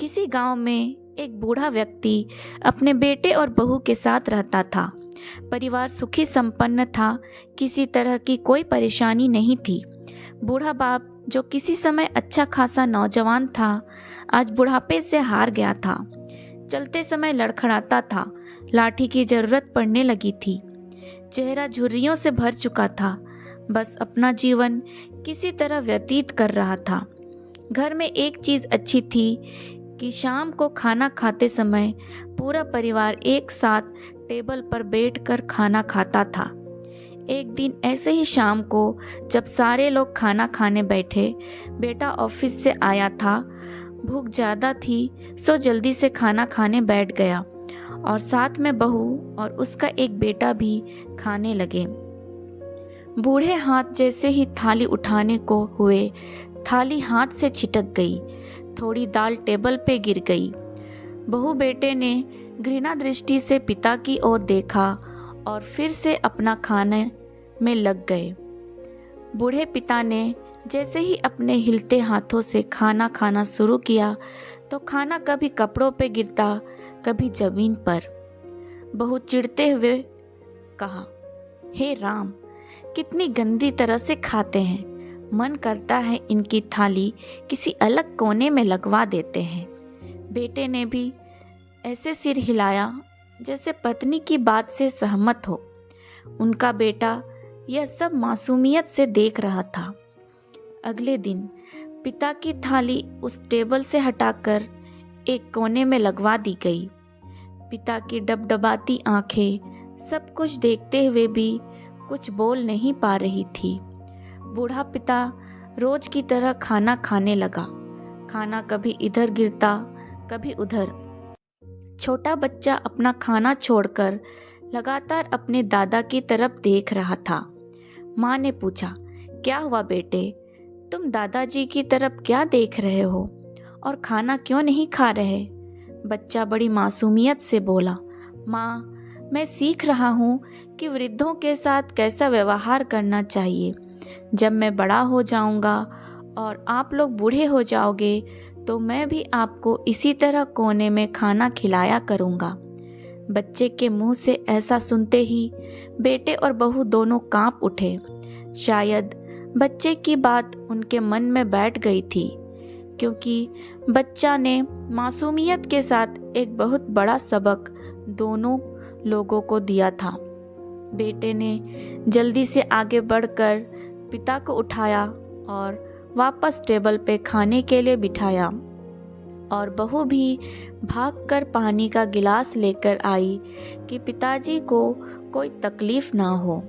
किसी गांव में एक बूढ़ा व्यक्ति अपने बेटे और बहू के साथ रहता था। परिवार सुखी संपन्न था, किसी तरह की कोई परेशानी नहीं थी। बूढ़ा बाप, जो किसी समय अच्छा खासा नौजवान था, आज बुढ़ापे से हार गया था। चलते समय लड़खड़ाता था, लाठी की जरूरत पड़ने लगी थी। चेहरा झुर्रियों से भर चुका था, बस अपना जीवन किसी तरह व्यतीत कर रहा था। घर में एक चीज़ अच्छी थी कि शाम को खाना खाते समय पूरा परिवार एक साथ टेबल पर बैठकर खाना खाता था। एक दिन ऐसे ही शाम को जब सारे लोग खाना खाने बैठे, बेटा ऑफिस से आया था। भूख ज़्यादा थी, सो जल्दी से खाना खाने बैठ गया और साथ में बहू और उसका एक बेटा भी खाने लगे। बूढ़े हाथ जैसे ही थाली उठाने को हुए, थाली हाथ से छिटक गई। थोड़ी दाल टेबल पे गिर गई। बहू बेटे ने घृणा दृष्टि से पिता की ओर देखा और फिर से अपना खाने में लग गए। बूढ़े पिता ने जैसे ही अपने हिलते हाथों से खाना खाना शुरू किया तो खाना कभी कपड़ों पे गिरता, कभी जमीन पर। बहू चिढ़ते हुए कहा, हे राम, कितनी गंदी तरह से खाते हैं। मन करता है इनकी थाली किसी अलग कोने में लगवा देते हैं। बेटे ने भी ऐसे सिर हिलाया जैसे पत्नी की बात से सहमत हो। उनका बेटा यह सब मासूमियत से देख रहा था। अगले दिन पिता की थाली उस टेबल से हटाकर एक कोने में लगवा दी गई। पिता की डबडबाती आंखें सब कुछ देखते हुए भी कुछ बोल नहीं पा रही थी। बूढ़ा पिता रोज की तरह खाना खाने लगा। खाना कभी इधर गिरता, कभी उधर। छोटा बच्चा अपना खाना छोड़कर लगातार अपने दादा की तरफ देख रहा था। माँ ने पूछा, क्या हुआ बेटे, तुम दादाजी की तरफ क्या देख रहे हो और खाना क्यों नहीं खा रहे? बच्चा बड़ी मासूमियत से बोला, माँ, मैं सीख रहा हूँ कि वृद्धों के साथ कैसा व्यवहार करना चाहिए। जब मैं बड़ा हो जाऊंगा और आप लोग बूढ़े हो जाओगे तो मैं भी आपको इसी तरह कोने में खाना खिलाया करूंगा। बच्चे के मुंह से ऐसा सुनते ही बेटे और बहू दोनों कांप उठे। शायद बच्चे की बात उनके मन में बैठ गई थी, क्योंकि बच्चा ने मासूमियत के साथ एक बहुत बड़ा सबक दोनों लोगों को दिया था। बेटे ने जल्दी से आगे बढ़कर पिता को उठाया और वापस टेबल पे खाने के लिए बिठाया और बहू भी भागकर पानी का गिलास लेकर आई कि पिताजी को कोई तकलीफ ना हो।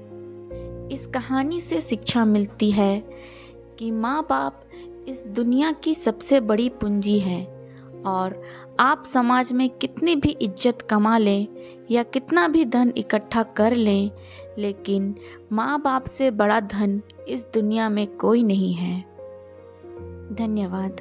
इस कहानी से शिक्षा मिलती है कि माँ बाप इस दुनिया की सबसे बड़ी पूंजी है और आप समाज में कितनी भी इज्जत कमा लें या कितना भी धन इकट्ठा कर लें, लेकिन माँ बाप से बड़ा धन इस दुनिया में कोई नहीं है। धन्यवाद।